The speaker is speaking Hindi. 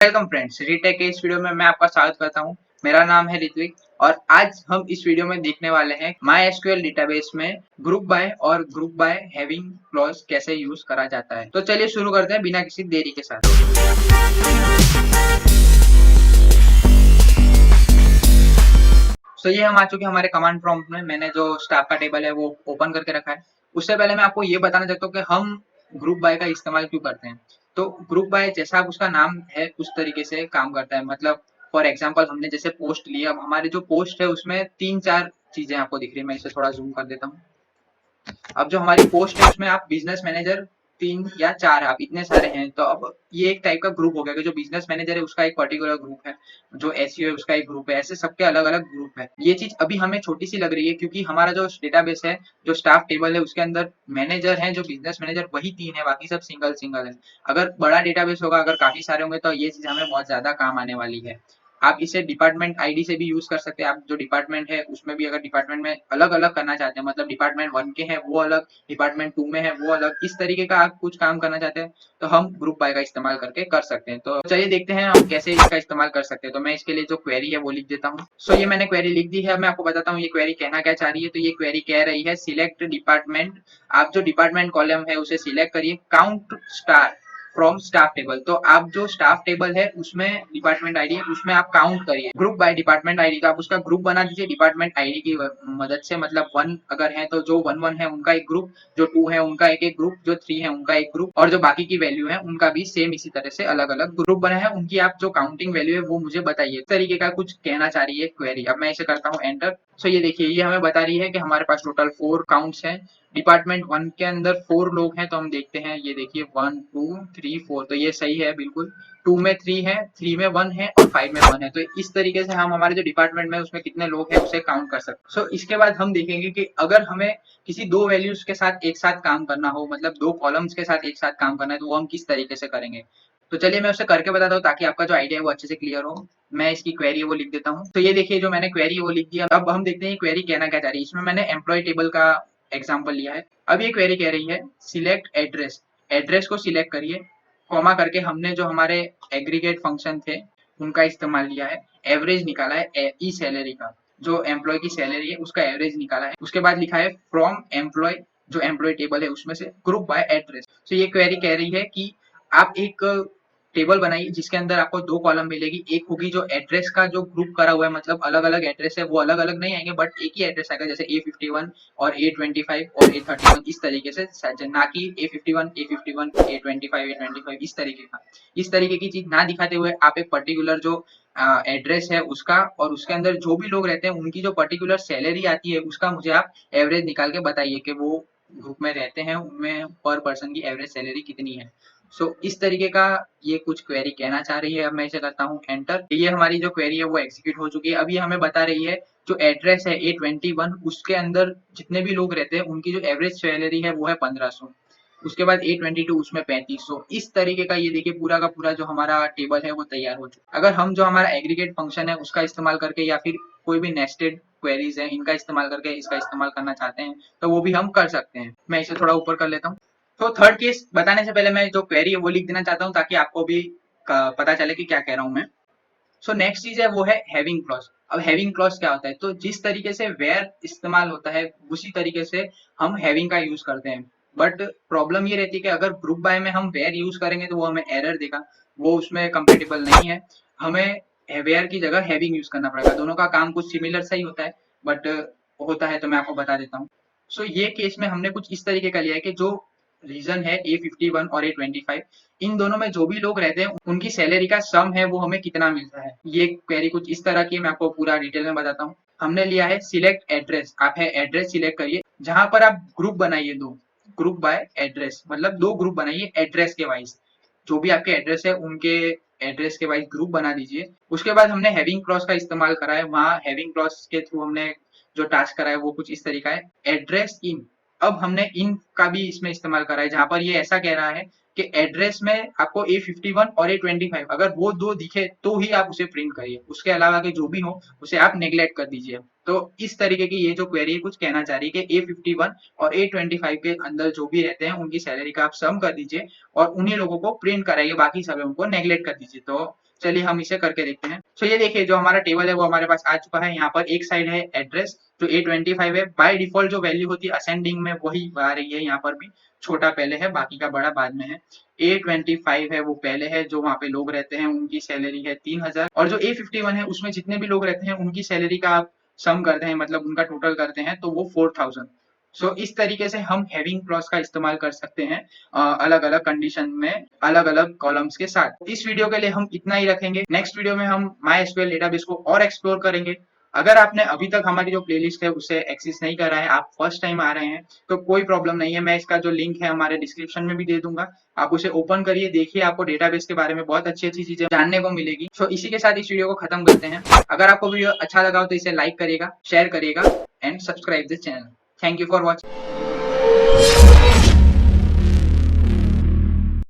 वेलकम फ्रेंड्स, रीटेक के इस वीडियो में मैं आपका स्वागत करता हूं। मेरा नाम है ऋत्विक और आज हम इस वीडियो में देखने वाले हैं MySQL डेटाबेस में ग्रुप बाय और ग्रुप बाय हैविंग क्लॉज कैसे यूज करा जाता है। तो चलिए शुरू करते हैं बिना किसी देरी के साथ। ये हम आ चुके हैं हमारे कमांड प्रॉम्प्ट में। मैंने जो स्टाफ का टेबल है वो ओपन करके रखा है। उससे पहले मैं आपको ये बताना चाहता हूँ कि हम ग्रुप बाय का इस्तेमाल क्यों करते हैं। तो ग्रुप बाय जैसा उसका नाम है उस तरीके से काम करता है। मतलब फॉर एग्जाम्पल हमने जैसे पोस्ट लिया, अब हमारे जो पोस्ट है उसमें 3-4 चीजें आपको दिख रही है। मैं इसे थोड़ा जूम कर देता हूँ। अब जो हमारी पोस्ट है उसमें आप बिजनेस मैनेजर 3 या 4 आप इतने सारे हैं, तो अब ये एक टाइप का ग्रुप हो गया कि जो बिजनेस मैनेजर है उसका एक पर्टिकुलर ग्रुप है, जो एसईओ है उसका एक ग्रुप है, ऐसे सबके अलग अलग ग्रुप है। ये चीज अभी हमें छोटी सी लग रही है क्योंकि हमारा जो डेटाबेस है, जो स्टाफ टेबल है उसके अंदर मैनेजर है, जो बिजनेस मैनेजर वही 3 है, बाकी सब सिंगल सिंगल है। अगर बड़ा डेटाबेस होगा, अगर काफी सारे होंगे तो ये चीज हमें बहुत ज्यादा काम आने वाली है। आप इसे डिपार्टमेंट आईडी से भी यूज कर सकते हैं। आप जो डिपार्टमेंट है उसमें भी अगर डिपार्टमेंट में अलग अलग करना चाहते हैं, मतलब डिपार्टमेंट 1 के हैं वो अलग, डिपार्टमेंट 2 में है वो अलग, इस तरीके का आप कुछ काम करना चाहते हैं तो हम ग्रुप बाय का इस्तेमाल करके कर सकते हैं। तो चलिए देखते हैं हम कैसे इसका इस्तेमाल कर सकते हैं। तो मैं इसके लिए जो क्वेरी है वो लिख देता हूँ। ये मैंने क्वेरी लिख दी है। मैं आपको बताता हूँ ये क्वेरी कहना क्या चाह रही है। तो ये क्वेरी कह रही है सिलेक्ट डिपार्टमेंट। आप जो डिपार्टमेंट कॉलम है उसे सिलेक्ट करिए, count star from staff table. तो आप जो स्टाफ टेबल है उसमें डिपार्टमेंट आईडी है उसमें आप काउंट करिए ग्रुप बाय डिपार्टमेंट आईडी। तो आप उसका ग्रुप बना दीजिए डिपार्टमेंट आईडी की मदद से। मतलब 1 अगर है तो जो 1 है उनका एक ग्रुप, जो 2 है उनका एक एक ग्रुप, जो 3 है उनका एक ग्रुप, और जो बाकी की वैल्यू है उनका भी सेम इसी तरह से अलग अलग ग्रुप बना है। उनकी आप जो काउंटिंग वैल्यू है वो मुझे बताइए। इस तरीके का कुछ कहना चाह रही है क्वेरी। अब मैं इसे करता हूँ एंटर। ये देखिए ये हमें बता रही है कि हमारे पास टोटल 4 काउंट्स हैं। डिपार्टमेंट 1 के अंदर 4 लोग हैं, तो हम देखते हैं। ये देखिए 1 2 3 4, तो ये सही है बिल्कुल। 2 में 3 है, 3 में 1 है और 5 में 1 है। तो इस तरीके से हम हमारे जो डिपार्टमेंट में उसमें कितने लोग हैं उसे काउंट कर सकते हैं। इसके बाद हम देखेंगे कि अगर हमें किसी 2 वैल्यूज के साथ एक साथ काम करना हो, मतलब 2 कॉलम्स के साथ एक साथ काम करना है, तो वो हम किस तरीके से करेंगे। तो चलिए मैं उसे करके बताता हूँ ताकि आपका जो आइडिया है वो अच्छे से क्लियर हो। मैं इसकी क्वेरी है वो लिख देता हूँ। तो ये देखिए जो मैंने क्वेरी है वो लिख दिया। अब हम देखते हैं क्वेरी कहना क्या चाह रही है। इसमें मैंने एम्प्लॉय टेबल का एग्जाम्पल लिया है। अब ये क्वेरी कह रही है सिलेक्ट एड्रेस। एड्रेस को सिलेक्ट करिए, कॉमा करके हमने जो हमारे एग्रीगेट फंक्शन थे उनका इस्तेमाल लिया है। एवरेज निकाला है ई सैलरी का, जो एम्प्लॉय की सैलरी है उसका एवरेज निकाला है। उसके बाद लिखा है फ्रॉम एम्प्लॉय, जो एम्प्लॉय टेबल है उसमें से ग्रुप बाय एड्रेस। ये क्वेरी कह रही है कि आप एक टेबल बनाइए जिसके अंदर आपको 2 कॉलम मिलेगी। एक होगी जो एड्रेस का जो ग्रुप करा हुआ है, मतलब अलग अलग एड्रेस है, वो अलग अलग नहीं आएंगे बट एक ही एड्रेस आएगा, जैसे A51 और A25 और A31 इस तरीके से, ना कि A51 A51 A25 A25 इस तरीके की चीज ना दिखाते हुए आप एक पर्टिकुलर जो एड्रेस है उसका और उसके अंदर जो भी लोग रहते हैं उनकी जो पर्टिकुलर सैलरी आती है उसका मुझे आप एवरेज निकाल के बताइए कि वो ग्रुप में रहते हैं उनमें पर पर्सन की एवरेज सैलरी कितनी है। इस तरीके का ये कुछ क्वेरी कहना चाह रही है। अब मैं इसे करता हूँ एंटर। ये हमारी जो क्वेरी है वो एग्जीक्यूट हो चुकी है। अभी हमें बता रही है जो एड्रेस है A21 उसके अंदर जितने भी लोग रहते हैं उनकी जो एवरेज सैलरी है वो है 1500। उसके बाद A22 उसमें 3500। इस तरीके का ये देखिए पूरा का पूरा जो हमारा टेबल है वो तैयार हो चुका है। अगर हम जो हमारा एग्रीगेट फंक्शन है उसका इस्तेमाल करके या फिर कोई भी नेस्टेड क्वेरीज है इनका इस्तेमाल करके इसका इस्तेमाल करना चाहते हैं तो वो भी हम कर सकते हैं। मैं इसे थोड़ा ऊपर कर लेता हूँ। थर्ड केस बताने से पहले मैं जो क्वेरी है वो लिख देना चाहता हूँ ताकि आपको भी पता चले कि क्या कह रहा हूँ मैं। नेक्स्ट चीज है वो है हैविंग क्लॉज। अब हैविंग क्लॉज क्या होता है, तो जिस तरीके से वेयर इस्तेमाल होता है उसी तरीके से हम हैविंग का यूज करते हैं। बट प्रॉब्लम ये रहती है कि अगर ग्रुप बाय में हम वेयर यूज करेंगे तो वो हमें एरर देगा, वो उसमें कंपेटेबल नहीं है। हमें वेयर की जगह हैविंग यूज करना पड़ेगा। दोनों का काम कुछ सिमिलर सा ही होता है बट होता है, तो मैं आपको बता देता हूँ। ये केस में हमने कुछ इस तरीके का लिया है कि जो रीजन है A51 और A25, इन दोनों में जो भी लोग रहते हैं उनकी सैलरी का सम है वो हमें कितना मिलता है। ये क्वेरी कुछ इस तरह की है, मैं आपको पूरा डिटेल में बताता हूँ। हमने लिया है सिलेक्ट एड्रेस। आप है एड्रेस सिलेक्ट करिए, जहां पर आप ग्रुप बनाइए, 2 ग्रुप बाय एड्रेस, मतलब 2 ग्रुप बनाइए एड्रेस के वाइज। जो भी आपके एड्रेस है उनके एड्रेस के वाइज ग्रुप बना दीजिए। उसके बाद हमने हैविंग क्लॉज का इस्तेमाल करा है। वहां हैविंग क्लॉज के थ्रू हमने जो टास्क करा है वो कुछ इस तरीका है, एड्रेस इन। अब हमने इन का भी इसमें इस्तेमाल करा है, जहां पर ये ऐसा कह रहा है कि एड्रेस में आपको A51 और A25 अगर वो 2 दिखे तो ही आप उसे प्रिंट करिए, उसके अलावा के जो भी हो उसे आप नेग्लेक्ट कर दीजिए। तो इस तरीके की ये जो क्वेरी है कुछ कहना चाह रही है कि A51 और A25 के अंदर जो भी रहते हैं उनकी सैलरी का आप सम कर दीजिए और उन्हीं लोगों को प्रिंट कराइए, बाकी सभी उनको नेग्लेक्ट कर दीजिए। तो चलिए हम इसे करके देखते हैं। सो ये देखिए जो हमारा टेबल है वो हमारे पास आ चुका है। यहाँ पर एक साइड है एड्रेस जो A25 है। बाय डिफॉल्ट जो वैल्यू होती है असेंडिंग में वही आ रही है। यहाँ पर भी छोटा पहले है, बाकी का बड़ा बाद में है। A25 है वो पहले है, जो वहाँ पे लोग रहते हैं उनकी सैलरी है 3000, और जो A51 है उसमें जितने भी लोग रहते हैं उनकी सैलरी का आप सम करते हैं, मतलब उनका टोटल करते हैं तो वो 4000। सो इस तरीके से हम हैविंग क्लॉज का इस्तेमाल कर सकते हैं अलग अलग कंडीशन में अलग अलग कॉलम्स के साथ। इस वीडियो के लिए हम इतना ही रखेंगे। नेक्स्ट वीडियो में हम MySQL डेटाबेस को और एक्सप्लोर करेंगे। अगर आपने अभी तक हमारी जो प्लेलिस्ट है उसे एक्सेस नहीं करा है, आप फर्स्ट टाइम आ रहे हैं, तो कोई प्रॉब्लम नहीं है, मैं इसका जो लिंक है हमारे डिस्क्रिप्शन में भी दे दूंगा। आप उसे ओपन करिए, देखिए, आपको डेटाबेस के बारे में बहुत अच्छी अच्छी चीजें जानने को मिलेगी। सो इसी के साथ इस वीडियो को खत्म करते हैं। अगर आपको वीडियो अच्छा लगा हो तो इसे लाइक करिएगा, शेयर करिएगा and subscribe this channel. Thank you for watching.